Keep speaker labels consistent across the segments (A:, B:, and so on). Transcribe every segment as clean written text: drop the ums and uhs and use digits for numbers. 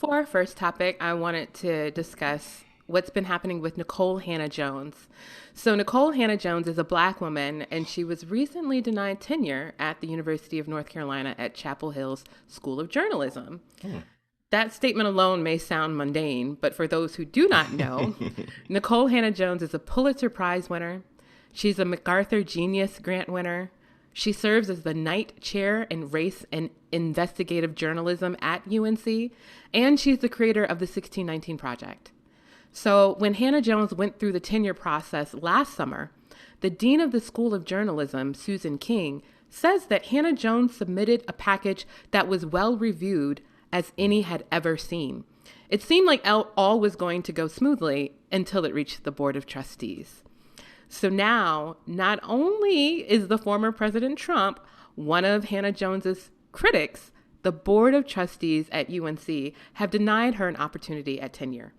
A: For our first topic, I wanted to discuss what's been happening with Nikole Hannah-Jones. So, Nikole Hannah-Jones is a Black woman, and she was recently denied tenure at the University of North Carolina at Chapel Hill's School of Journalism. That statement alone may sound mundane, but for those who do not know, Nikole Hannah-Jones is a Pulitzer Prize winner. She's a MacArthur Genius Grant winner. She serves as the Knight Chair in Race and Investigative Journalism at UNC, and she's the creator of the 1619 Project. So when Hannah-Jones went through the tenure process last summer, the dean of the School of Journalism, Susan King, says that Hannah-Jones submitted a package that was well reviewed as any had ever seen. It seemed like all was going to go smoothly until it reached the Board of Trustees. So now, not only is the former President Trump one of Hannah-Jones's critics, the Board of Trustees at UNC have denied her an opportunity at tenure.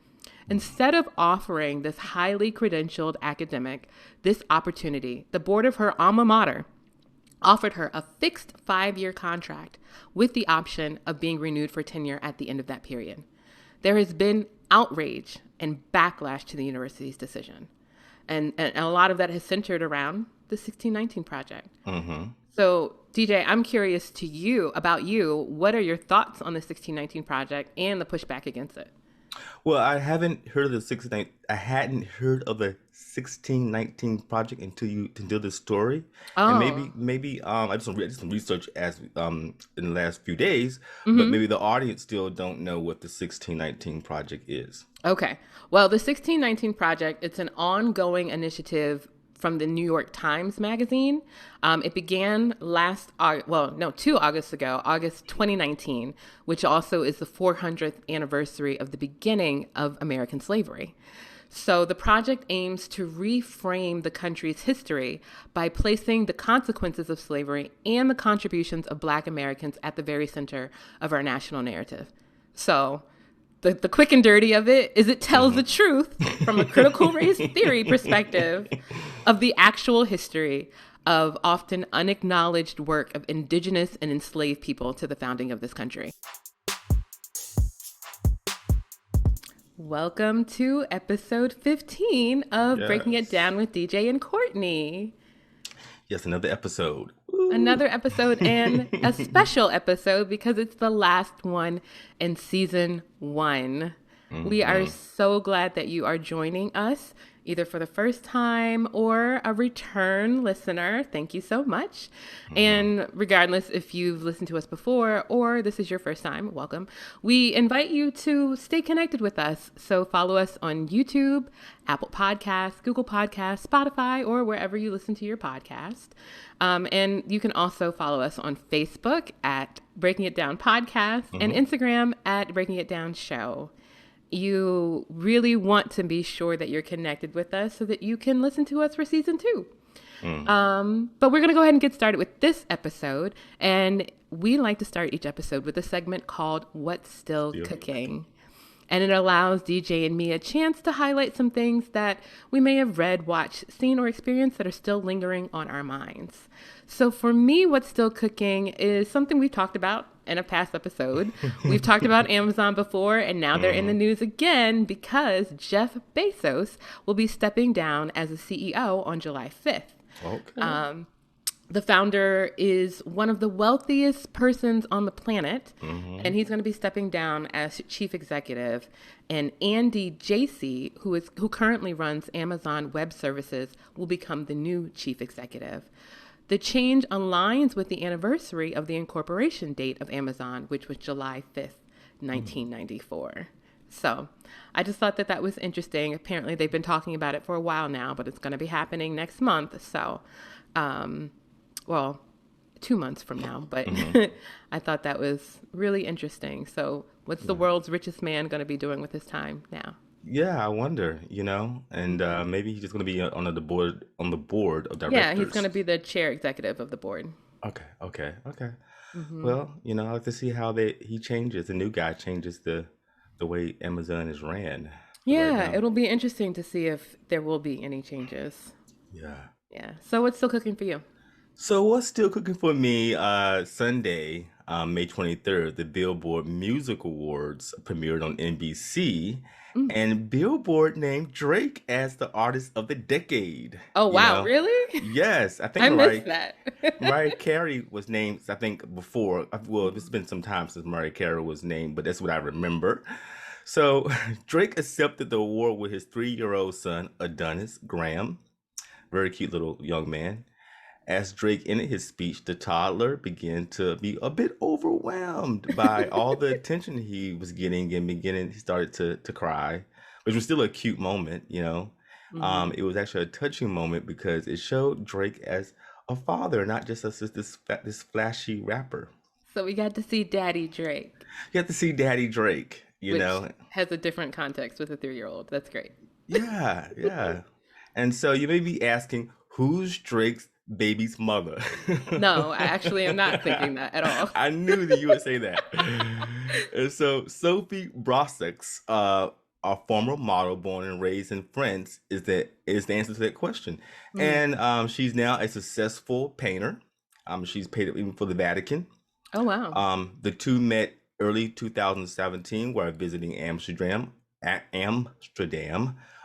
A: Instead of offering this highly credentialed academic this opportunity, the board of her alma mater offered her a fixed 5-year contract with the option of being renewed for tenure at the end of that period. There has been outrage and backlash to the university's decision. And a lot of that has centered around the 1619 Project. Mm-hmm. So, DJ, I'm curious about you. What are your thoughts on the 1619 Project and the pushback against it?
B: Well, I hadn't heard of the 1619 Project until this story.
A: Oh.
B: And maybe I did some research in the last few days, but maybe the audience still don't know what the 1619 Project is.
A: Okay. Well, the 1619 Project, it's an ongoing initiative from the New York Times Magazine. It began 2 August ago, August 2019, which also is the 400th anniversary of the beginning of American slavery. So the project aims to reframe the country's history by placing the consequences of slavery and the contributions of Black Americans at the very center of our national narrative. So the quick and dirty of it is it tells the truth from a critical race theory perspective of the actual history of often unacknowledged work of indigenous and enslaved people to the founding of this country. Welcome to episode 15 of Breaking It Down with DJ and Courtney.
B: Yes, another episode.
A: Another episode and a special episode because it's the last one in season 1. Mm-hmm. We are so glad that you are joining us either for the first time or a return listener. Thank you so much. Mm-hmm. And regardless if you've listened to us before or this is your first time, welcome. We invite you to stay connected with us. So follow us on YouTube, Apple Podcasts, Google Podcasts, Spotify, or wherever you listen to your podcast. And you can also follow us on Facebook at Breaking It Down Podcast and Instagram at Breaking It Down Show. You really want to be sure that you're connected with us so that you can listen to us for season 2. But we're going to go ahead and get started with this episode. And we like to start each episode with a segment called What's Still Cooking. And it allows DJ and me a chance to highlight some things that we may have read, watched, seen, or experienced that are still lingering on our minds. So for me, what's still cooking is something we've talked about in a past episode. We've talked about Amazon before, and now they're in the news again because Jeff Bezos will be stepping down as a CEO on July 5th. Okay. The founder is one of the wealthiest persons on the planet, and he's going to be stepping down as chief executive. And Andy Jassy, who currently runs Amazon Web Services, will become the new chief executive. The change aligns with the anniversary of the incorporation date of Amazon, which was July 5th, 1994. So I just thought that was interesting. Apparently, they've been talking about it for a while now, but it's going to be happening next month. So, 2 months from now, but I thought that was really interesting. So what's the world's richest man going to be doing with his time now?
B: Yeah, I wonder, and maybe he's just going to be on the board of directors.
A: Yeah, he's going to be the chair executive of the board.
B: Okay. Well, I like to see how he changes. The new guy changes the way Amazon is ran.
A: Yeah, it'll be interesting to see if there will be any changes. Yeah. So what's still cooking for you?
B: So what's still cooking for me? Sunday, May 23rd, the Billboard Music Awards premiered on NBC,
A: Mm.
B: and Billboard named Drake as the artist of the decade.
A: Oh,
B: You
A: wow.
B: know,
A: Really?
B: yes, I think
A: I missed that.
B: Mariah Carey was named, I think, before. Well, it's been some time since Mariah Carey was named, but that's what I remember. So Drake accepted the award with his 3-year-old son, Adonis Graham. Very cute little young man. As Drake ended his speech, the toddler began to be a bit overwhelmed by all the attention he was getting, and he started to cry, which was still a cute moment, you know.
A: Hmm.
B: It was actually a touching moment because it showed Drake as a father, not just as this flashy rapper.
A: So we got to see Daddy Drake,
B: You have to see Daddy Drake, you
A: which
B: know.
A: has a different context with a 3-year-old. That's great.
B: Yeah, yeah. And so you may be asking, who's Drake's baby's mother?
A: No, I actually am not thinking that at all.
B: I knew that you would say that. And so Sophie Brossix, a former model born and raised in France, is the answer to that question.
A: Mm.
B: And she's now a successful painter. She's paid even for the Vatican.
A: Oh, wow.
B: The two met early 2017 while visiting Amsterdam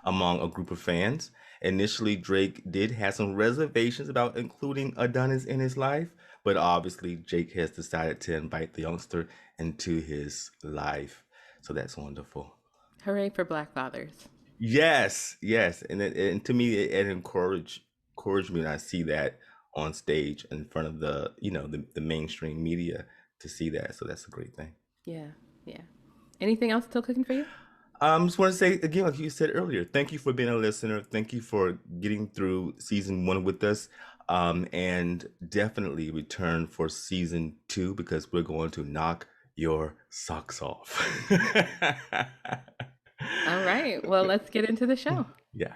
B: among a group of fans. Initially, Drake did have some reservations about including Adonis in his life, but obviously Jake has decided to invite the youngster into his life. So that's wonderful.
A: Hooray for Black fathers.
B: Yes, yes. And to me, it encouraged me when I see that on stage in front of the mainstream media to see that. So that's a great thing.
A: Yeah, yeah. Anything else still cooking for you?
B: Just want to say again, like you said earlier, thank you for being a listener. Thank you for getting through season 1 with us. And definitely return for season 2 because we're going to knock your socks off.
A: All right. Well, let's get into the show.
B: Yeah.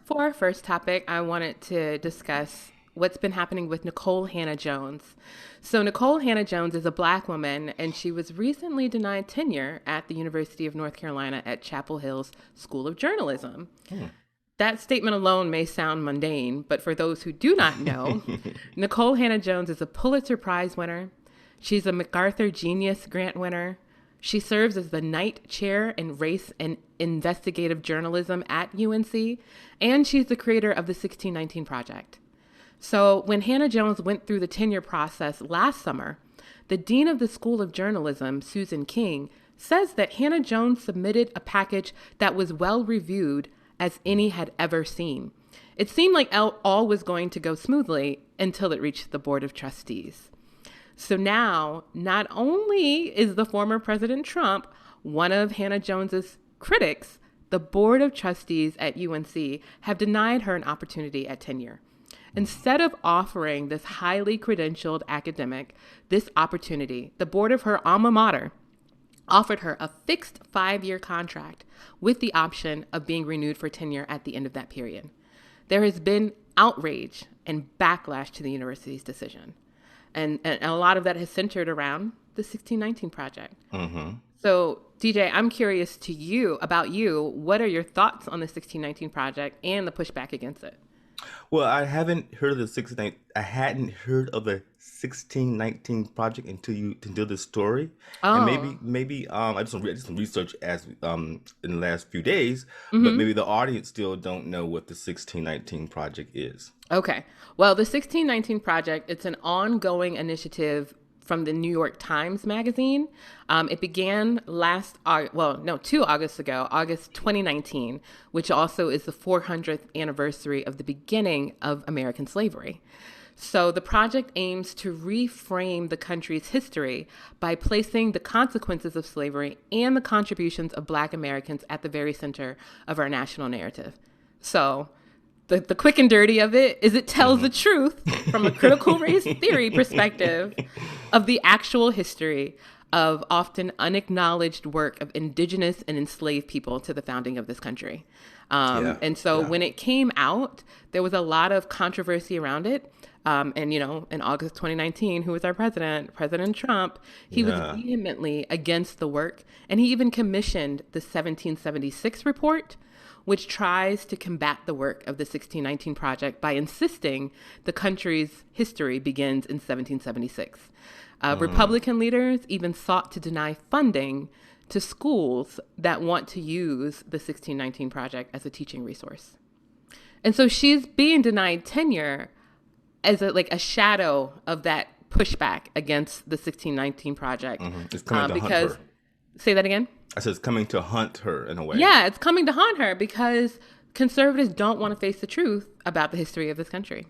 A: For our first topic, I wanted to discuss what's been happening with Nikole Hannah-Jones. So Nikole Hannah-Jones is a Black woman, and she was recently denied tenure at the University of North Carolina at Chapel Hill's School of Journalism. That statement alone may sound mundane, but for those who do not know, Nikole Hannah-Jones is a Pulitzer Prize winner. She's a MacArthur Genius Grant winner. She serves as the Knight Chair in Race and Investigative Journalism at UNC, and she's the creator of the 1619 Project. So when Hannah-Jones went through the tenure process last summer, the dean of the School of Journalism, Susan King, says that Hannah-Jones submitted a package that was well reviewed as any had ever seen. It seemed like all was going to go smoothly until it reached the Board of Trustees. So now, not only is the former President Trump one of Hannah-Jones's critics, the Board of Trustees at UNC have denied her an opportunity at tenure. Instead of offering this highly credentialed academic this opportunity, the board of her alma mater offered her a fixed 5-year contract with the option of being renewed for tenure at the end of that period. There has been outrage and backlash to the university's decision. And a lot of that has centered around the 1619 Project.
B: Mm-hmm.
A: So, DJ, I'm curious about you. What are your thoughts on the 1619 Project and the pushback against it?
B: Well, I hadn't heard of the 1619 Project until this story.
A: Oh.
B: And maybe I did some research in the last few days,
A: Mm-hmm.
B: but maybe the audience still don't know what the 1619 Project is.
A: Okay. Well, the 1619 Project, it's an ongoing initiative from the New York Times Magazine. It began 2 August ago, August 2019, which also is the 400th anniversary of the beginning of American slavery. So the project aims to reframe the country's history by placing the consequences of slavery and the contributions of Black Americans at the very center of our national narrative. So the quick and dirty of it is it tells the truth from a critical race theory perspective of the actual history of often unacknowledged work of indigenous and enslaved people to the founding of this country. And so when it came out, there was a lot of controversy around it. And, in August 2019, who was our president? President Trump. He was vehemently against the work. And he even commissioned the 1776 report, which tries to combat the work of the 1619 Project by insisting the country's history begins in 1776. Republican leaders even sought to deny funding to schools that want to use the 1619 Project as a teaching resource. And so she's being denied tenure as a shadow of that pushback against the 1619 Project.
B: It's coming to hunt her.
A: Say that again?
B: I said it's coming to hunt her in a way.
A: Yeah, it's coming to haunt her because conservatives don't want to face the truth about the history of this country.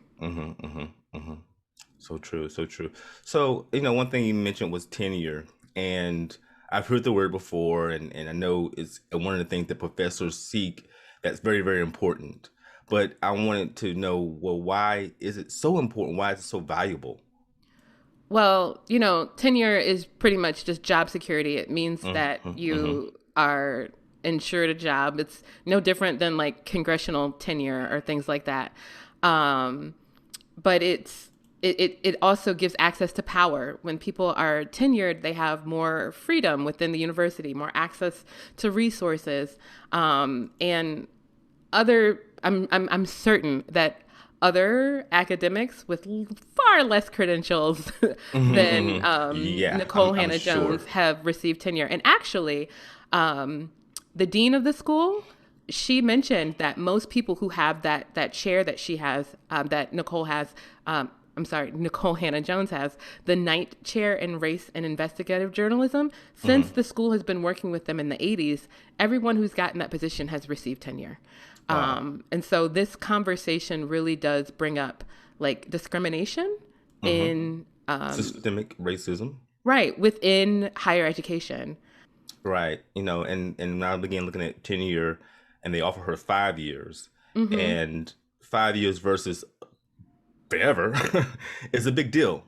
B: So true, so true. So, one thing you mentioned was tenure. And I've heard the word before, and I know it's one of the things that professors seek that's very, very important. But I wanted to know, well, why is it so important? Why is it so valuable?
A: Well, tenure is pretty much just job security. It means that you are ensured a job. It's no different than like congressional tenure or things like that. But it also gives access to power. When people are tenured, they have more freedom within the university, more access to resources, and I'm certain that other academics with far less credentials than Nikole Hannah-Jones have received tenure. And actually, the dean of the school, she mentioned that most people who have that chair that she has, that Nikole Hannah-Jones has, the Knight Chair in Race and Investigative Journalism, since the school has been working with them in the 80s, everyone who's gotten that position has received tenure. Wow. And so this conversation really does bring up like discrimination in
B: systemic racism,
A: right, within higher education.
B: Right. And now I began looking at tenure, and they offer her 5 years, and 5 years versus forever is a big deal,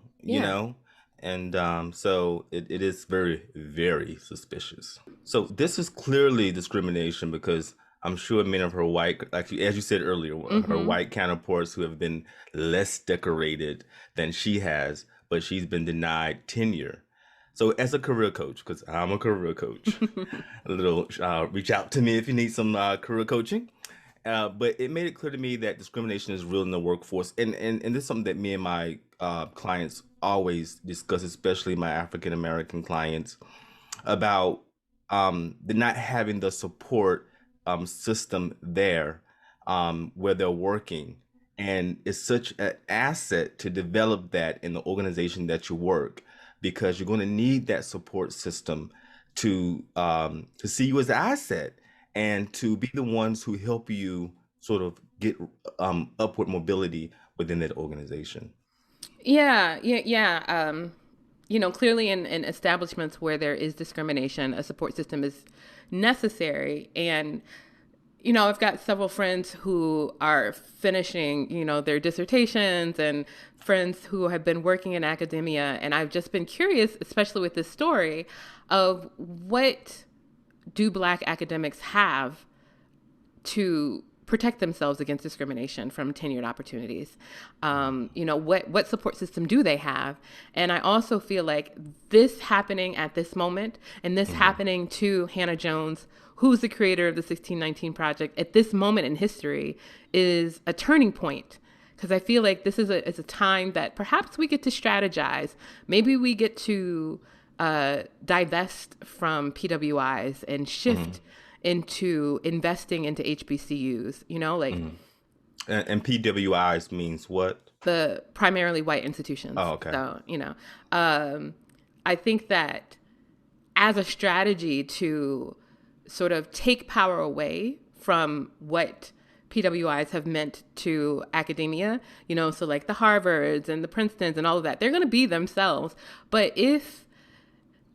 B: And so it is very, very suspicious. So this is clearly discrimination because I'm sure many of her white, as you said earlier, her white counterparts who have been less decorated than she has, but she's been denied tenure. So as a career coach, because I'm a career coach, reach out to me if you need some career coaching. But it made it clear to me that discrimination is real in the workforce. And this is something that me and my clients always discuss, especially my African-American clients, about the not having the support system there where they're working. And it's such an asset to develop that in the organization that you work, because you're going to need that support system to see you as an asset and to be the ones who help you sort of get upward mobility within that organization.
A: Yeah. Clearly in establishments where there is discrimination, a support system is necessary. And, I've got several friends who are finishing, their dissertations, and friends who have been working in academia. And I've just been curious, especially with this story, of what do Black academics have to protect themselves against discrimination from tenured opportunities? What support system do they have? And I also feel like this happening at this moment, and this happening to Hannah-Jones, who's the creator of the 1619 Project, at this moment in history, is a turning point. Because I feel like this is a time that perhaps we get to strategize. Maybe we get to divest from PWIs and shift into investing into HBCUs,
B: And PWIs means what?
A: The primarily white institutions.
B: Oh, okay.
A: So, I think that as a strategy to sort of take power away from what PWIs have meant to academia, so like the Harvards and the Princetons and all of that, they're going to be themselves. But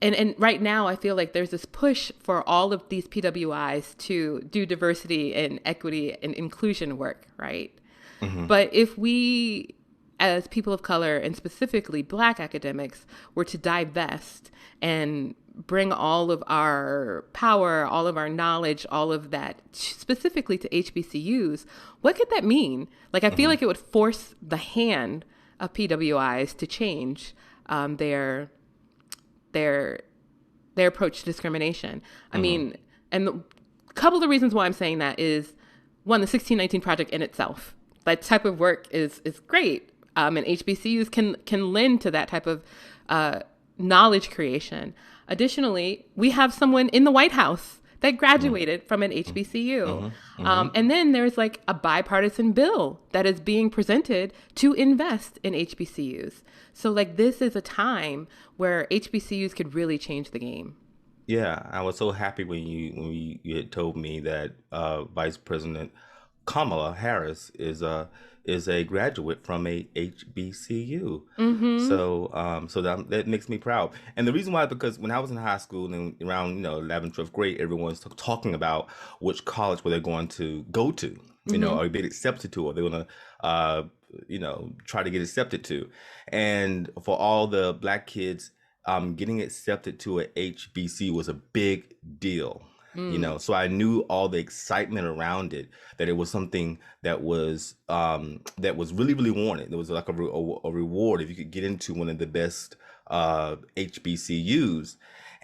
A: And right now, I feel like there's this push for all of these PWIs to do diversity and equity and inclusion work, right? But if we, as people of color, and specifically Black academics, were to divest and bring all of our power, all of our knowledge, all of that specifically to HBCUs, what could that mean? Like, I feel like it would force the hand of PWIs to change their approach to discrimination. I mean, and a couple of the reasons why I'm saying that is the 1619 Project in itself. That type of work is great. And HBCUs can lend to that type of knowledge creation. Additionally, we have someone in the White House that graduated from an HBCU. And then there's like a bipartisan bill that is being presented to invest in HBCUs. So like this is a time where HBCUs could really change the game.
B: Yeah, I was so happy when you had told me that Vice President Kamala Harris is a graduate from a HBCU. So that makes me proud. And the reason why, because when I was in high school and around 11th, 12th grade, everyone's talking about which college were they going to go to, or get accepted to, or they're going to try to get accepted to. And for all the Black kids, getting accepted to a HBC was a big deal. So I knew all the excitement around it, that it was something that was really, really wanted. There was like a reward if you could get into one of the best HBCUs.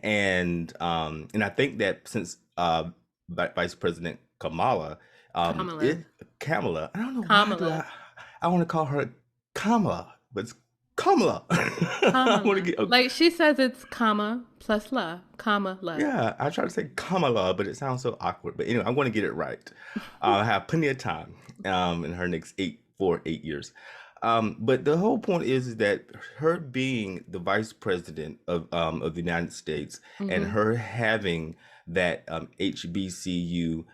B: And I think that since Vice President Kamala, Kamala, I don't know why I want to call her Kamala, but it's Kamala. I want to get
A: like she says it's comma plus la, comma la.
B: Yeah, I try to say Kamala, but it sounds so awkward. But anyway, I want to get it right. I have plenty of time in her next 8 years. But the whole point is that her being the vice president of the United States and her having that HBCU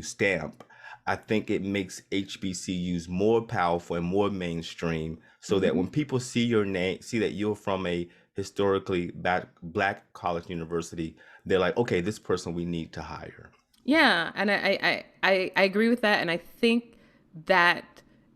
B: stamp, I think it makes HBCUs more powerful and more mainstream, so that when people see your name, see that you're from a historically Black college university, they're like, okay, this person we need to hire.
A: Yeah, and I agree with that. And I think that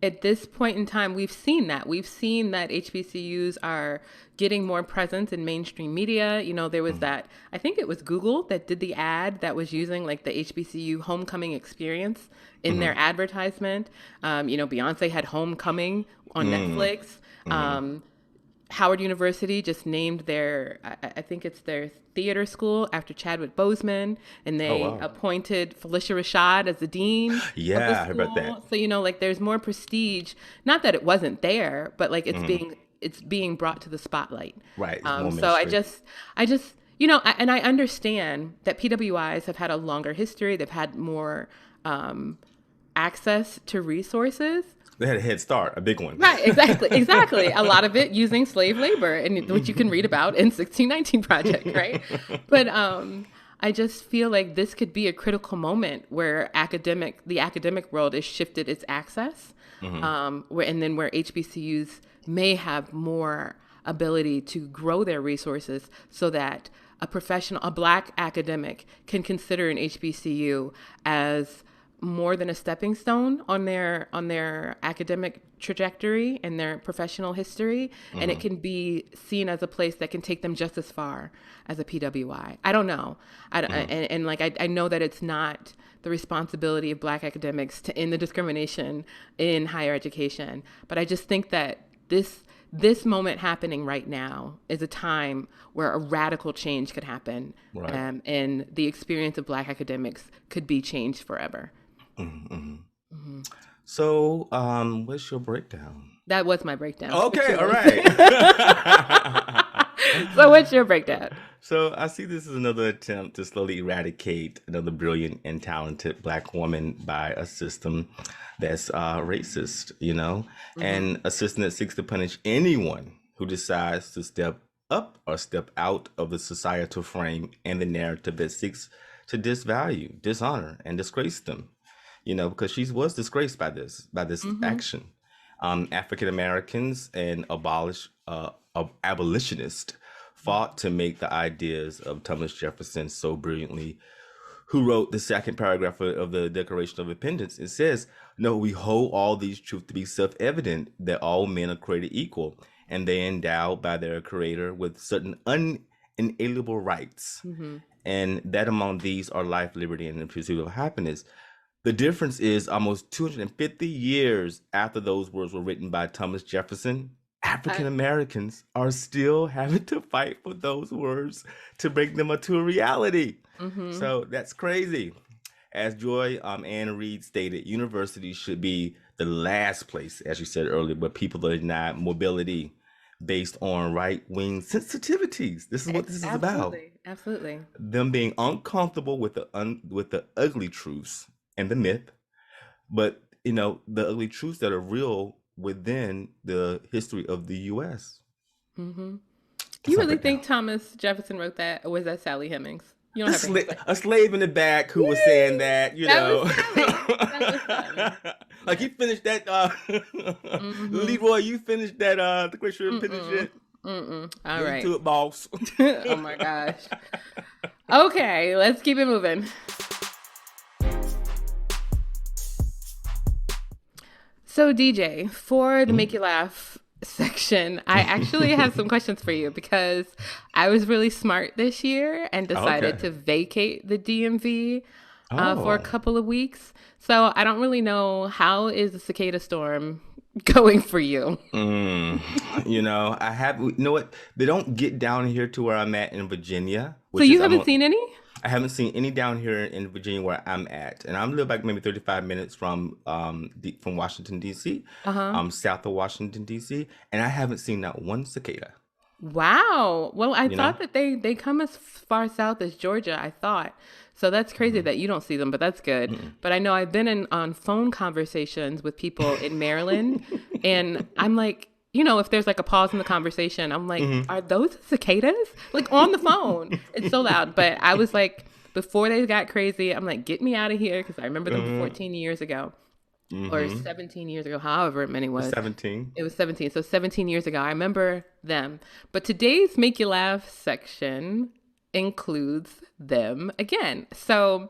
A: at this point in time, we've seen that. We've seen that HBCUs are getting more presence in mainstream media. There was that, I think it was Google that did the ad that was using like the HBCU homecoming experience in their advertisement. Beyonce had Homecoming on Netflix. Howard University just named their, I think it's their theater school after Chadwick Boseman, and they appointed Felicia Rashad as the dean.
B: Yeah, I heard about that.
A: So, like there's more prestige, not that it wasn't there, but like it's being brought to the spotlight.
B: Right.
A: So I just, and I understand that PWIs have had a longer history. They've had more access to resources.
B: They had a head start, a big one.
A: Right, exactly. A lot of it using slave labor, and which you can read about in 1619 Project, right? But I just feel like this could be a critical moment where the academic world is shifted its access, where HBCUs may have more ability to grow their resources, so that a Black academic can consider an HBCU as more than a stepping stone on their academic trajectory and their professional history, and it can be seen as a place that can take them just as far as a PWI. I don't know, I know that it's not the responsibility of Black academics to end the discrimination in higher education, but I just think that this moment happening right now is a time where a radical change could happen, and the experience of Black academics could be changed forever.
B: So, what's your breakdown?
A: That was my breakdown.
B: Okay, all right.
A: So what's your breakdown?
B: So I see this as another attempt to slowly eradicate another brilliant and talented Black woman by a system that's racist, and a system that seeks to punish anyone who decides to step up or step out of the societal frame and the narrative that seeks to disvalue, dishonor, and disgrace them. Because she was disgraced by this action. African Americans and abolitionists fought to make the ideas of Thomas Jefferson so brilliantly, who wrote the second paragraph of the Declaration of Independence. It says, "No, we hold all these truths to be self-evident, that all men are created equal, and they endowed by their Creator with certain unalienable rights, and that among these are life, liberty, and the pursuit of happiness." The difference is almost 250 years after those words were written by Thomas Jefferson, African Americans are still having to fight for those words to make them into a reality. So that's crazy. as Joy Ann Reed stated, universities should be the last place, as you said earlier, but people are denied mobility based on right-wing sensitivities. This is what this is about.
A: Absolutely.
B: Them being uncomfortable with the ugly truths and the myth, but the ugly truths that are real within the history of the U.S.
A: Mm-hmm. You really think Thomas Jefferson wrote that, or was that Sally Hemings? You don't have
B: a slave in the back who was saying that,
A: That was Sally.
B: Like you finished that, Leroy. You finished that. The question finish it.
A: All right.
B: To it, boss.
A: Oh my gosh. Okay, let's keep it moving. So DJ, for the Make You Laugh section, I actually have some questions for you because I was really smart this year and decided to vacate the DMV for a couple of weeks. So I don't really know, how is the cicada storm going for you?
B: What? They don't get down here to where I'm at in Virginia.
A: So you haven't seen any?
B: I haven't seen any down here in Virginia where I'm at, and I'm live like maybe 35 minutes from Washington D.C., south of Washington D.C., and I haven't seen not one cicada.
A: Wow. Well, I thought that they come as far south as Georgia. I thought so. That's crazy that you don't see them, but that's good. But I know I've been on phone conversations with people in Maryland, and I'm like, if there's like a pause in the conversation, I'm like, are those cicadas? Like on the phone. It's so loud. But I was like, before they got crazy, I'm like, get me out of here. Because I remember them 14 years ago or 17 years ago, however many was.
B: 17. It
A: was 17. So 17 years ago, I remember them. But today's Make You Laugh section includes them again. So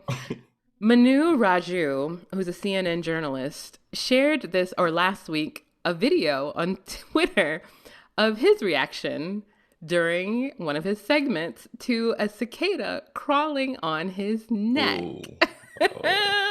A: Manu Raju, who's a CNN journalist, shared this, or last week, a video on Twitter of his reaction during one of his segments to a cicada crawling on his neck.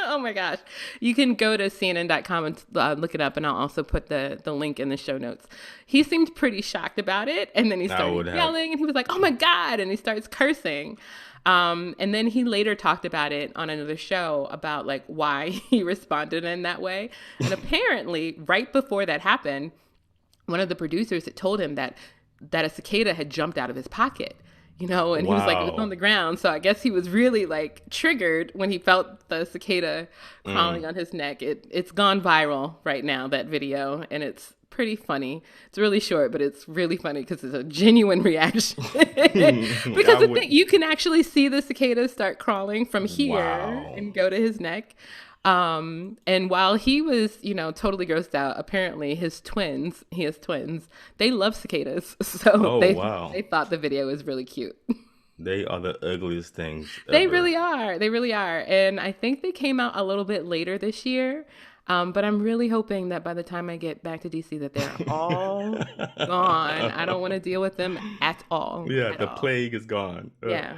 A: Oh my gosh. You can go to CNN.com and look it up, and I'll also put the link in the show notes. He seemed pretty shocked about it, and then he started yelling, and he was like, oh my God, and he starts cursing. And then he later talked about it on another show about like why he responded in that way. And apparently right before that happened, one of the producers had told him that a cicada had jumped out of his pocket, and he was like, it was on the ground. So I guess he was really like triggered when he felt the cicada crawling on his neck. It's gone viral right now, that video, and it's pretty funny. It's really short, but it's really funny because it's a genuine reaction. Because you can actually see the cicada start crawling from here and go to his neck. And while he was, totally grossed out, apparently he has twins, they love cicadas. So they thought the video was really cute.
B: They are the ugliest things ever.
A: They really are. And I think they came out a little bit later this year. But I'm really hoping that by the time I get back to DC that they're all gone. I don't want to deal with them at all.
B: Yeah, the plague is gone.
A: Yeah.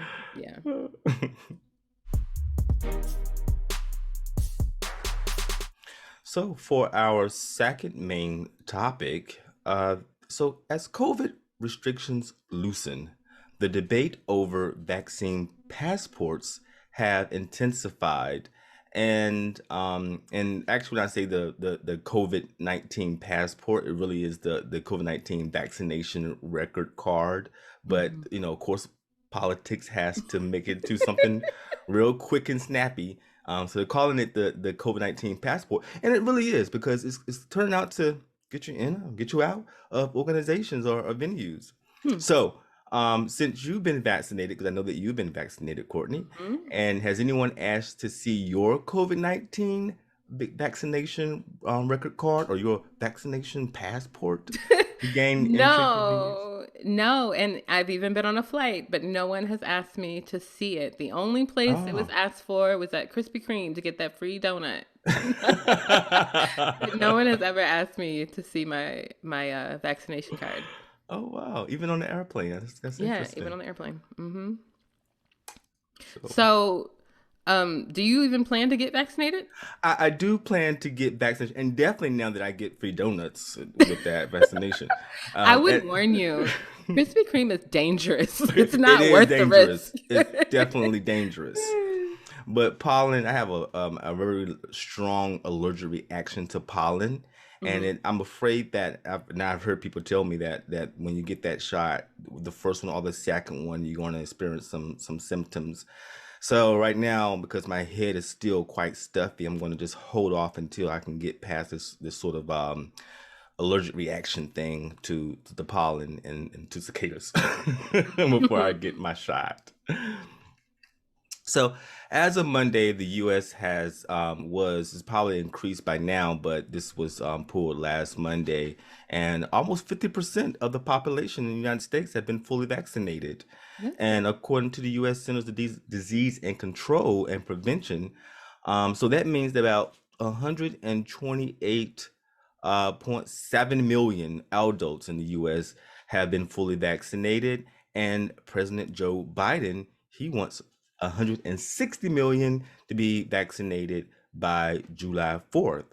B: So for our second main topic, so as COVID restrictions loosen, the debate over vaccine passports have intensified. And actually, when I say the COVID-19 passport, it really is the COVID-19 vaccination record card. But of course, politics has to make it to something real quick and snappy. So they're calling it the COVID-19 passport, and it really is, because it's turning out to get you in, get you out of organizations or venues. So. Since you've been vaccinated, because I know that you've been vaccinated, Courtney, and has anyone asked to see your COVID-19 vaccination record card or your vaccination passport to gain
A: No, and I've even been on a flight, but no one has asked me to see it. The only place it was asked for was at Krispy Kreme to get that free donut. No one has ever asked me to see my vaccination card.
B: Oh, wow. Even on the airplane. That's interesting.
A: Yeah, even on the airplane. So, do you even plan to get vaccinated?
B: I do plan to get vaccinated, and definitely now that I get free donuts with that vaccination.
A: I would warn you, Krispy Kreme is dangerous. It's not worth the risk.
B: It's definitely dangerous. But pollen, I have a very strong allergic reaction to pollen, and
A: Hmm.
B: I'm afraid that I've heard people tell me that when you get that shot, the first one or the second one, you're going to experience some symptoms. So right now, because my head is still quite stuffy, I'm going to just hold off until I can get past this sort of allergic reaction thing to the pollen and to cicadas before I get my shot. So as of Monday, the U.S. has was is probably increased by now, but this was pulled last Monday, and almost 50% of the population in the United States have been fully vaccinated.
A: That's good.
B: And according to the U.S. Centers for Disease and Control and Prevention, so that means that about 128 point 7 million adults in the US have been fully vaccinated, and President Joe Biden, he wants 160 million to be vaccinated by July 4th.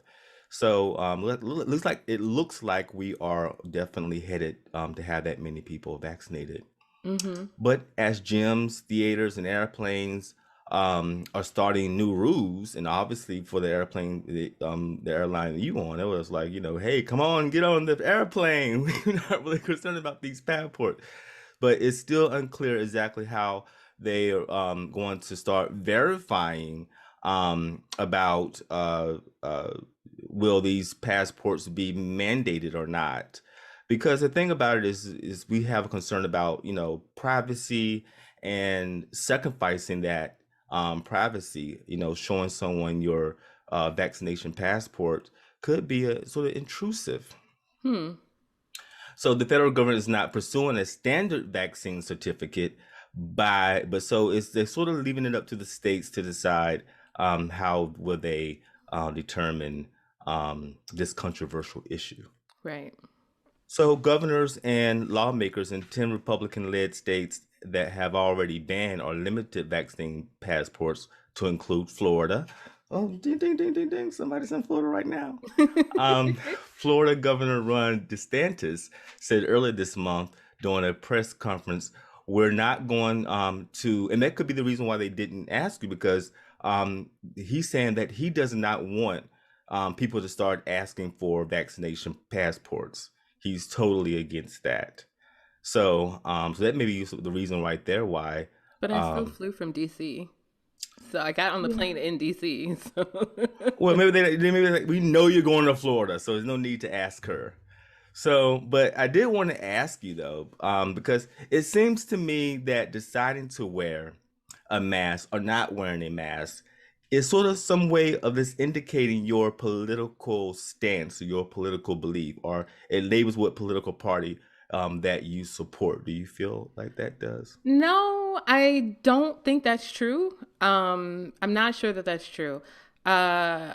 B: So looks like we are definitely headed to have that many people vaccinated.
A: Hmm.
B: But as gyms, theaters, and airplanes are starting new rules, and obviously for the airplane, the airline that you on, it was like, hey, come on, get on the airplane. We're not really concerned about these passports, but it's still unclear exactly how they are going to start verifying about will these passports be mandated or not. Because the thing about it is we have a concern about privacy and sacrificing that privacy. Showing someone your vaccination passport could be a sort of intrusive.
A: Hmm.
B: So the federal government is not pursuing a standard vaccine certificate but so they're sort of leaving it up to the states to decide how will they determine this controversial issue.
A: Right.
B: So governors and lawmakers in 10 Republican-led states that have already banned or limited vaccine passports to include Florida. Oh, ding, ding, ding, ding, ding. Somebody's in Florida right now. Florida Governor Ron DeSantis said earlier this month during a press conference, we're not going to, and that could be the reason why they didn't ask you, because he's saying that he does not want people to start asking for vaccination passports. He's totally against that. So that may be the reason right there why.
A: But I still
B: Um,
A: flew from DC. So I got on the plane in DC. So
B: well, maybe like, we know you're going to Florida, so there's no need to ask her. So, but I did want to ask you though, because it seems to me that deciding to wear a mask or not wearing a mask is sort of some way of this indicating your political stance or your political belief, or it labels what political party that you support. Do you feel like that does?
A: no, I don't think that's true. I'm not sure that that's true. Uh,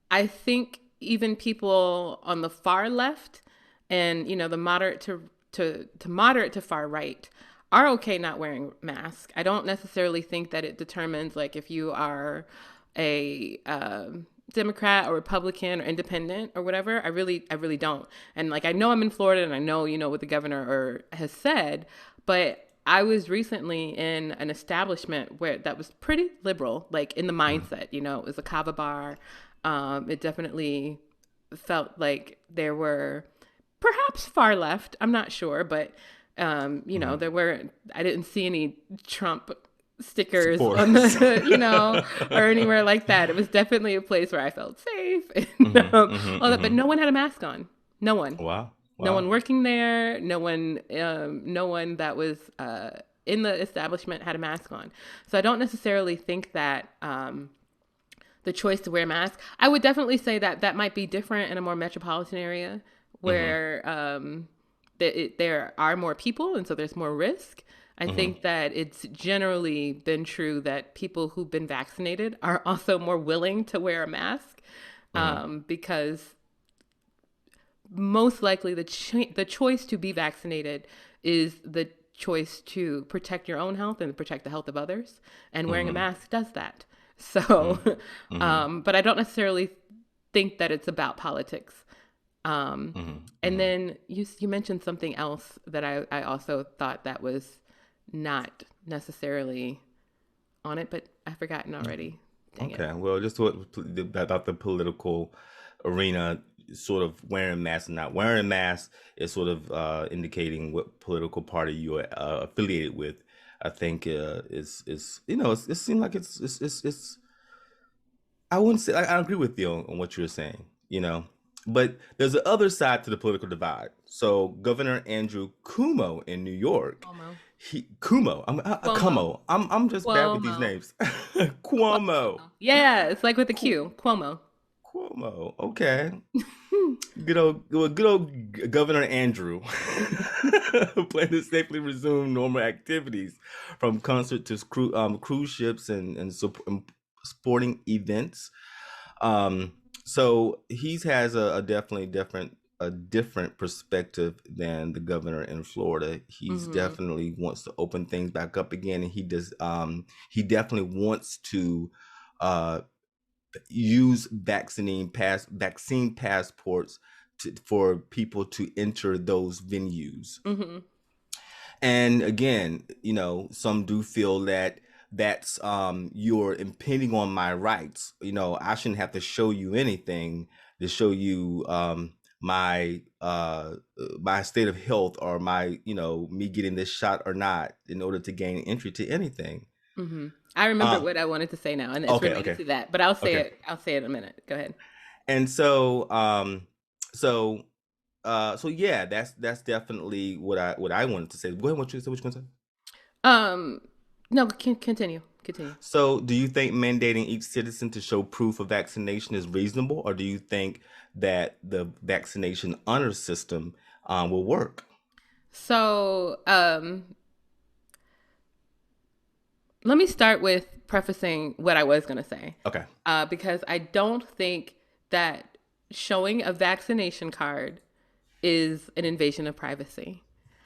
A: I think even people on the far left and the moderate to moderate to far right are okay not wearing masks. I don't necessarily think that it determines like if you are a Democrat or Republican or independent or whatever. I really don't. And like I know I'm in Florida and I know what the governor has said, but I was recently in an establishment where that was pretty liberal, like in the mindset. It was a kava bar. It definitely felt like there were perhaps far left. I'm not sure, but
B: Mm-hmm.
A: there were. I didn't see any Trump stickers on
B: Supporters.
A: the, or anywhere like that. It was definitely a place where I felt safe and
B: Hmm. Hmm.
A: all that. But
B: Hmm.
A: no one had a mask on. No one.
B: Wow.
A: No
B: Wow.
A: one working there. No one that was in the establishment had a mask on. So I don't necessarily think that the choice to wear a mask. I would definitely say that that might be different in a more metropolitan area
B: Hmm.
A: where there are more people and so there's more risk. I
B: Hmm.
A: think that it's generally been true that people who've been vaccinated are also more willing to wear a mask
B: Hmm.
A: because most likely the choice to be vaccinated is the choice to protect your own health and protect the health of others. And wearing a
B: Hmm.
A: mask does that. So,
B: Hmm. Hmm.
A: but I don't necessarily think that it's about politics. Um,
B: Hmm.
A: and
B: Hmm.
A: then you mentioned something else that I also thought that was not necessarily on it, but I've forgotten already. Dang it.
B: Okay, well, just what about the political arena, sort of wearing masks and not wearing masks is sort of indicating what political party you are affiliated with. I think is it seems like it's I wouldn't say I agree with you on what you're saying, but there's the other side to the political divide. So Governor Andrew Cuomo in New York,
A: Cuomo.
B: Cuomo,
A: Cuomo.
B: Cuomo, I'm just bad with these
A: Cuomo.
B: names. Cuomo.
A: Yeah, it's like with the
B: Cu-
A: Q. Cuomo.
B: Cuomo. Okay. Good old Governor Andrew plan to safely resume normal activities, from concert to cruise ships and sporting events. So he has a definitely different perspective than the governor in Florida. He's
A: Mm-hmm.
B: definitely wants to open things back up again, and he definitely wants to uh use vaccine passports for people to enter those venues.
A: Mm-hmm.
B: And again, some do feel that that's you're impinging on my rights. I shouldn't have to show you anything to show you my state of health, or my me getting this shot or not, in order to gain entry to anything.
A: Mm-hmm. I remember
B: Um
A: what I wanted to say now, and it's
B: okay,
A: related
B: okay,
A: to that. But I'll say
B: okay.
A: it. I'll say it in a minute. Go ahead.
B: And so so yeah, that's definitely what I wanted to say. Go ahead. What you gonna say?
A: Um, no, continue. Continue.
B: So, do you think mandating each citizen to show proof of vaccination is reasonable, or do you think that the vaccination honor system will work?
A: So, let me start with prefacing what I was going to say,
B: Okay.
A: because I don't think that showing a vaccination card is an invasion of privacy.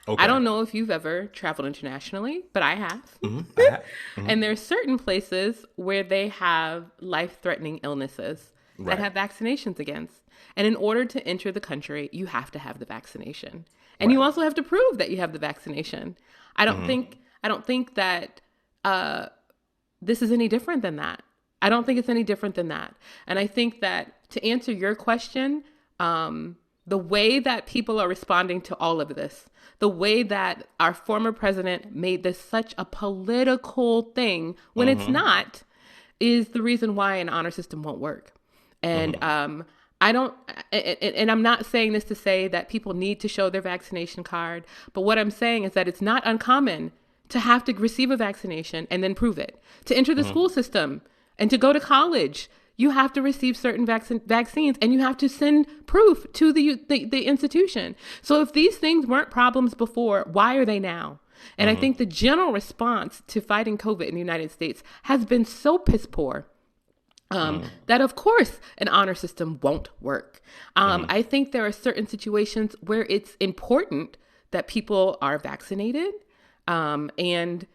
A: I
B: Okay.
A: don't know if you've ever traveled internationally, but I have.
B: I have.
A: And there's certain places where they have life-threatening illnesses that
B: Right.
A: have vaccinations against. And in order to enter the country, you have to have the vaccination. And you
B: Right.
A: also have to prove that you have the vaccination. I don't
B: Hmm.
A: think I don't think that uh, this is any different than that. I don't think it's any different than that. And I think that, to answer your question, the way that people are responding to all of this, the way that our former president made this such a political thing when it's
B: Hmm.
A: not, is the reason why an honor system won't work. And
B: Hmm.
A: I don't, and I'm not saying this to say that people need to show their vaccination card, but what I'm saying is that it's not uncommon to have to receive a vaccination and then prove it. To enter the
B: Hmm.
A: school system and to go to college, you have to receive certain vaccines, and you have to send proof to the institution. So if these things weren't problems before, why are they now? And I
B: Hmm.
A: think the general response to fighting COVID in the United States has been so piss poor, that of course an honor system won't work.
B: Hmm.
A: I think there are certain situations where it's important that people are vaccinated, and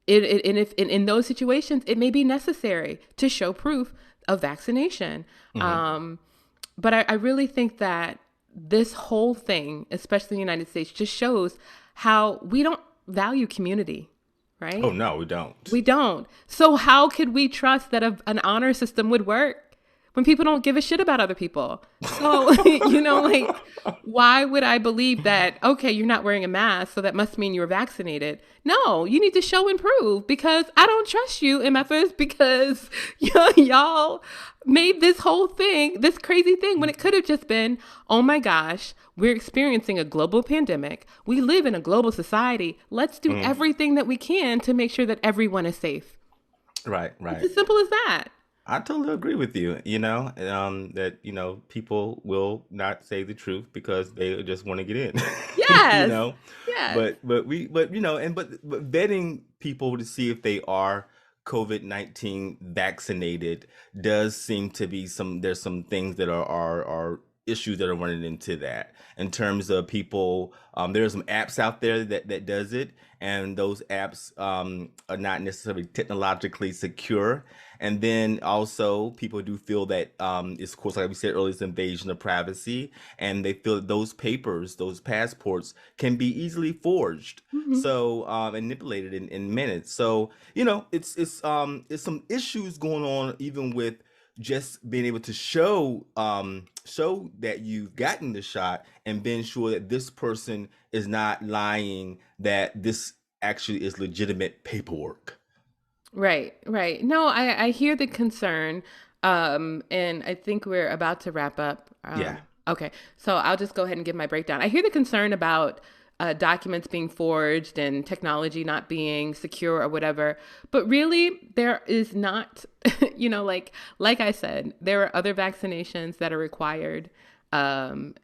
A: if in those situations it may be necessary to show proof of vaccination.
B: Hmm.
A: Um, but I really think that this whole thing, especially in the United States, just shows how we don't value community,
B: Oh
A: right?
B: no, we don't.
A: We don't. So how could we trust that an honor system would work when people don't give a shit about other people? So, like, why would I believe that, okay, you're not wearing a mask, so that must mean you're vaccinated? No, you need to show and prove, because I don't trust you, MFers, because y'all made this whole thing, this crazy thing, when it could have just been, oh my gosh, we're experiencing a global pandemic. We live in a global society. Let's do
B: Mm.
A: everything that we can to make sure that everyone is safe.
B: Right,
A: It's
B: right.
A: as simple as that.
B: I totally agree with you. That people will not say the truth because they just want to get in. you
A: Yes.
B: know,
A: Yes.
B: but vetting people to see if they are COVID-19 vaccinated does seem to be there's some things that are issues that are running into that in terms of people. There are some apps out there that does it, and those apps are not necessarily technologically secure. And then also people do feel that it's, of course, like we said earlier, it's invasion of privacy, and they feel that those papers, those passports, can be easily forged,
A: Mm-hmm.
B: so manipulated in minutes. So it's some issues going on even with just being able to show that you've gotten the shot and being sure that this person is not lying, that this actually is legitimate paperwork.
A: Right, right. No, I hear the concern, and I think we're about to wrap up.
B: Yeah.
A: Okay, so I'll just go ahead and give my breakdown. I hear the concern about documents being forged and technology not being secure or whatever, but really there is not, like I said, there are other vaccinations that are required. And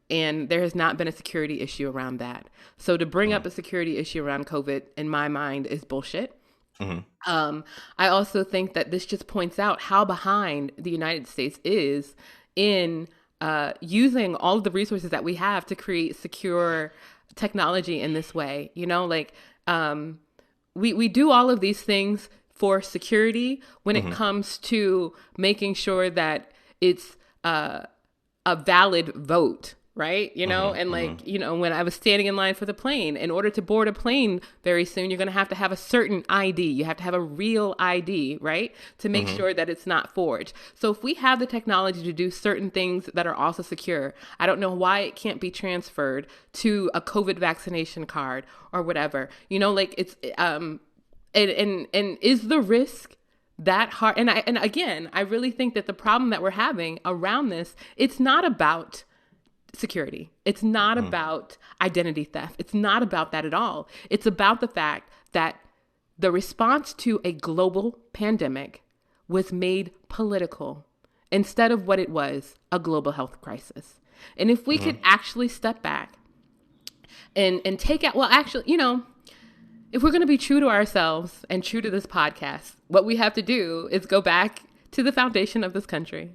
A: there has not been a security issue around that. So to bring up a security issue around COVID, in my mind, is bullshit.
B: Hmm.
A: I also think that this just points out how behind the United States is in using all of the resources that we have to create secure technology in this way. We do all of these things for security when it comes to making sure that it's a valid vote, right? And when I was standing in line for the plane, in order to board a plane very soon, you're going to have a certain ID. You have to have a real ID, right? To make sure that it's not forged. So if we have the technology to do certain things that are also secure, I don't know why it can't be transferred to a COVID vaccination card or whatever. It's, and is the risk that hard? And again, I really think that the problem that we're having around this, it's not about security. It's not about identity theft. It's not about that at all. It's about the fact that the response to a global pandemic was made political instead of what it was, a global health crisis. And if we could actually step back and take out, well, actually, if we're going to be true to ourselves and true to this podcast, what we have to do is go back to the foundation of this country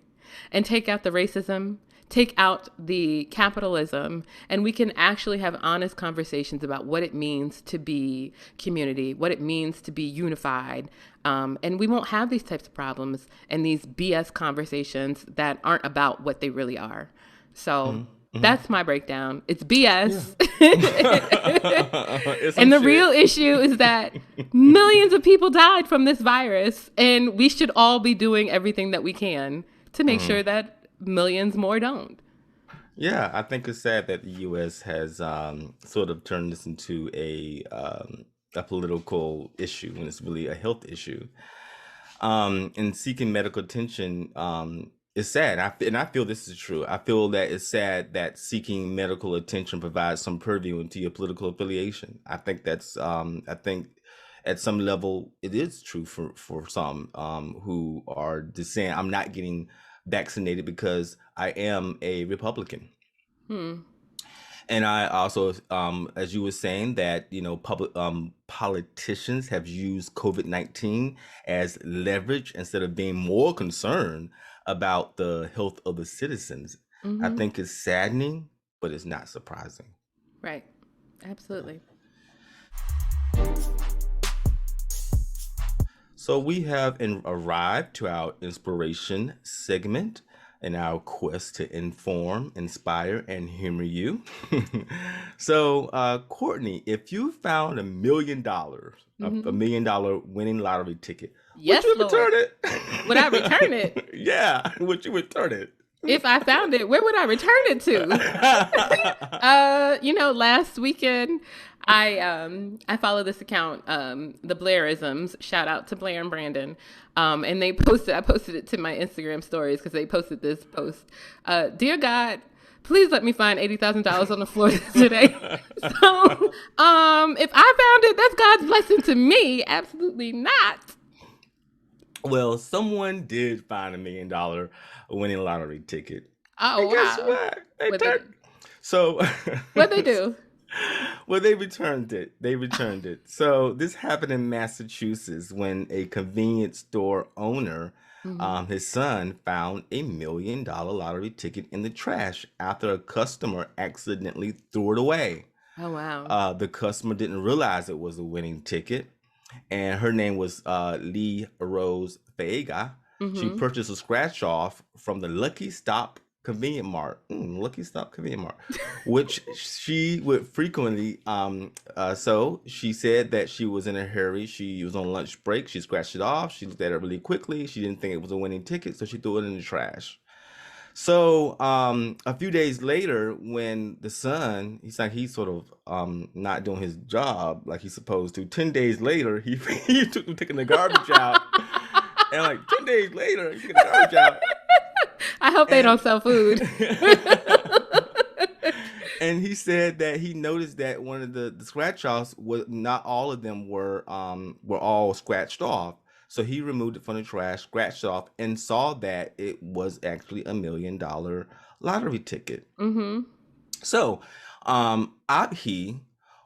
A: and take out the racism, take out the capitalism, and we can actually have honest conversations about what it means to be community, what it means to be unified. And we won't have these types of problems and these BS conversations that aren't about what they really are. So that's my breakdown. It's BS.
B: It's
A: And
B: some
A: the
B: shit.
A: real issue is that millions of people died from this virus, and we should all be doing everything that we can to make sure that millions more don't.
B: Yeah, I think it's sad that the U.S. has sort of turned this into a political issue when it's really a health issue. And seeking medical attention is sad. And I feel this is true. I feel that it's sad that seeking medical attention provides some purview into your political affiliation. I think I think at some level it is true for some who are just saying, I'm not getting vaccinated because I am a Republican. And I also, as you were saying, that public politicians have used COVID-19 as leverage instead of being more concerned about the health of the citizens. I
A: Mm-hmm.
B: think it's saddening, but it's not surprising.
A: Right. Absolutely.
B: So we have arrived to our inspiration segment in our quest to inform, inspire, and humor you. So, Courtney, if you found $1 million, a
A: Mm-hmm.
B: $1 million winning lottery ticket, would
A: Yes,
B: you return
A: Lord.
B: it?
A: Would I return it?
B: Yeah, would you return it?
A: If I found it, where would I return it to? Last weekend I follow this account, the Blairisms. Shout out to Blair and Brandon. And I posted it to my Instagram stories because they posted this post. Dear God, please let me find $80,000 on the floor today. So, if I found it, that's God's blessing to me. Absolutely not.
B: Well, someone did find $1 million winning lottery ticket.
A: Oh
B: And guess
A: wow.
B: what? They
A: What they
B: turned. So,
A: what they do?
B: well, they returned it. They returned it. So this happened in Massachusetts when a convenience store owner
A: Mm-hmm.
B: His son found $1 million lottery ticket in the trash after a customer accidentally threw it away.
A: Oh, wow.
B: The customer didn't realize it was a winning ticket, and her name was Lee Rose Faega. She
A: Mm-hmm.
B: purchased a scratch off from the Lucky Stop Convenient Mart, Lucky Stop Convenient Mart, which she would frequently. So she said that she was in a hurry. She was on lunch break. She scratched it off. She looked at it really quickly. She didn't think it was a winning ticket, so she threw it in the trash. So a few days later, when the son, he's sort of not doing his job like he's supposed to. 10 days later, he took him taking the garbage out, and like 10 days later, he's taking the garbage out,
A: I hope they don't
B: and
A: sell food.
B: and he said that he noticed that one of the scratch offs was not all of them were all scratched off. So he removed it from the trash, scratched it off, and saw that it was actually $1 million lottery ticket.
A: Mm-hmm.
B: So Abhi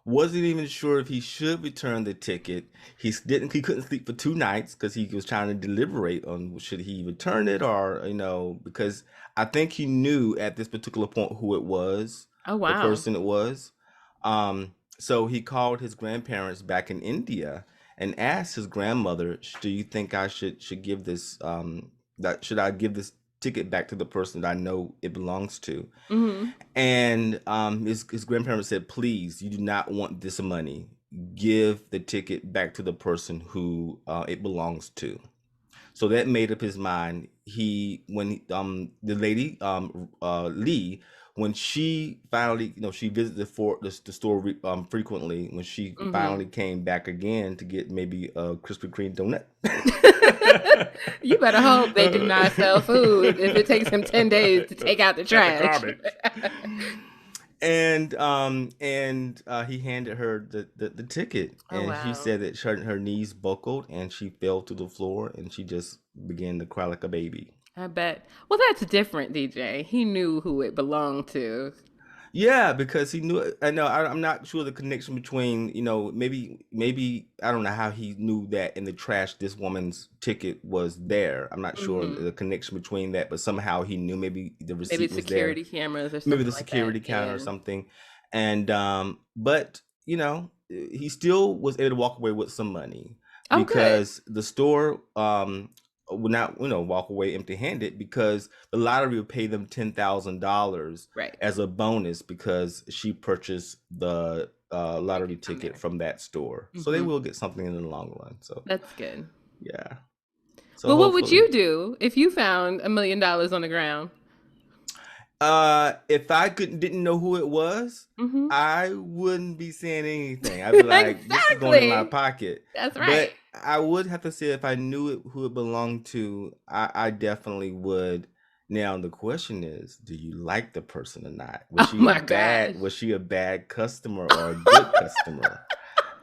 B: wasn't even sure if he should return the ticket. He couldn't sleep for 2 nights because he was trying to deliberate on should he return it, or because I think he knew at this particular point who it was,
A: Oh,
B: the
A: wow.
B: person it was. So he called his grandparents back in India and asked his grandmother, "Do you think I should give this that should I give this ticket back to the person that I know it belongs to?"
A: Mm-hmm.
B: And his grandparents said, "Please, you do not want this money. Give the ticket back to the person who it belongs to." So that made up his mind. The lady Lee, when she finally, she visited the store frequently. When she
A: Mm-hmm.
B: finally came back again to get maybe a Krispy Kreme donut.
A: You better hope they do not sell food if it takes him 10 days to take out the
B: At the
A: trash.
B: garbage. And he handed her the ticket,
A: Oh,
B: and she
A: wow.
B: said that her knees buckled and she fell to the floor and she just began to cry like a baby.
A: I bet. Well, that's different, DJ. He knew who it belonged to.
B: Yeah, because he knew. I know. I'm not sure the connection between. Maybe I don't know how he knew that in the trash this woman's ticket was there. I'm not sure
A: Mm-hmm.
B: the connection between that, but somehow he knew maybe the
A: Maybe
B: receipt was there,
A: security cameras or
B: maybe
A: something
B: the
A: like that.
B: security counter or
A: Yeah.
B: something. And but he still was able to walk away with some money
A: Oh, good.
B: because the store would not walk away empty handed, because the lottery would pay them $10,000
A: Right.
B: as a bonus because she purchased the lottery
A: Ticket from
B: ticket
A: there.
B: from that store, so they
A: Mm-hmm.
B: will get something in the long run. So
A: That's good.
B: yeah, so
A: Well, what would
B: hopefully.
A: you do if you found $1 million on the ground?
B: If I didn't know who it was,
A: Mm-hmm.
B: I wouldn't be saying anything. I'd be like, "This is going in my
A: Exactly.
B: pocket."
A: That's right.
B: But I would have to say, if I knew who it belonged to, I definitely would. Now the question is, do you like the person or not?
A: Oh my gosh.
B: Was she a bad customer or a good customer?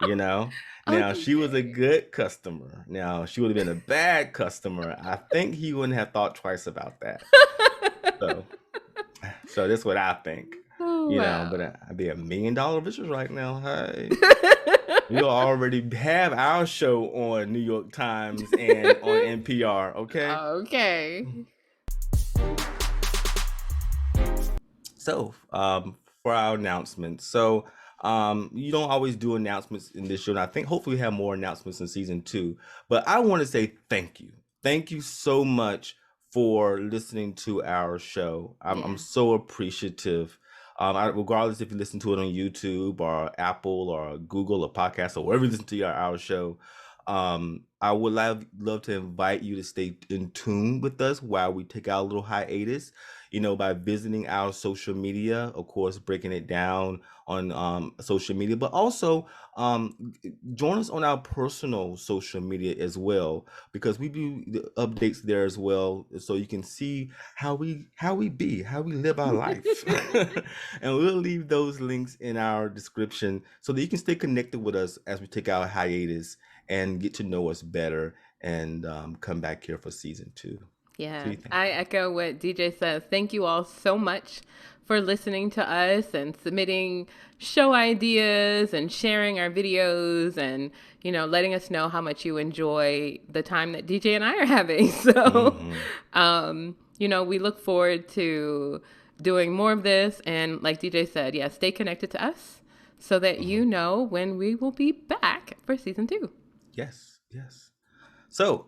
B: You know.
A: Oh,
B: Now she was a
A: DJ.
B: good customer. Now she would have been a bad customer. I think he wouldn't have thought twice about that. So. So that's what I think,
A: Oh,
B: but
A: wow.
B: I'd be $1 million riches right now. Hey, we'll already have our show on New York Times and on NPR. Okay.
A: Okay.
B: So, for our announcements, so you don't always do announcements in this show, and I think hopefully we have more announcements in season 2. But I want to say thank you so much for listening to our show. I'm
A: Yeah.
B: so appreciative. Regardless if you listen to it on YouTube or Apple or Google or podcast or wherever you listen to our show, I would love to invite you to stay in tune with us while we take our little hiatus, by visiting our social media, of course, breaking it down on social media, but also join us on our personal social media as well, because we do the updates there as well, so you can see how we live our life. And we'll leave those links in our description so that you can stay connected with us as we take our hiatus and get to know us better and come back here for season 2.
A: Yeah, I echo what DJ says. Thank you all so much for listening to us and submitting show ideas and sharing our videos and, letting us know how much you enjoy the time that DJ and I are having. So, we look forward to doing more of this. And like DJ said, stay connected to us so that you know when we will be back for season 2.
B: Yes. So,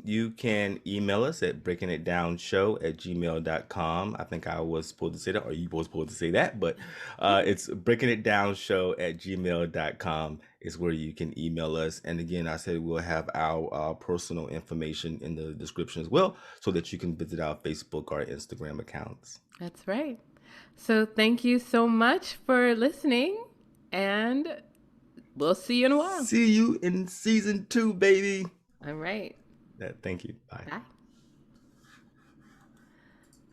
B: you can email us at breakingitdownshow@gmail.com. I think I was supposed to say that, or you were supposed to say that, but it's breakingitdownshow@gmail.com is where you can email us. And again, I said we'll have our personal information in the description as well, so that you can visit our Facebook or Instagram accounts.
A: That's right. So thank you so much for listening, and we'll see you in a while.
B: See you in season 2, baby.
A: All right.
B: Thank you. Bye.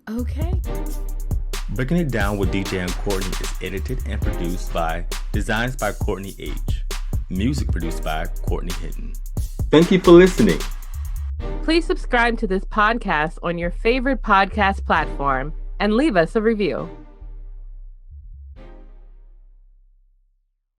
A: Okay.
B: Breaking It Down with DJ and Courtney is edited and produced by Designs by Courtney H. Music produced by Courtney Hinton. Thank you for listening.
A: Please subscribe to this podcast on your favorite podcast platform and leave us a review.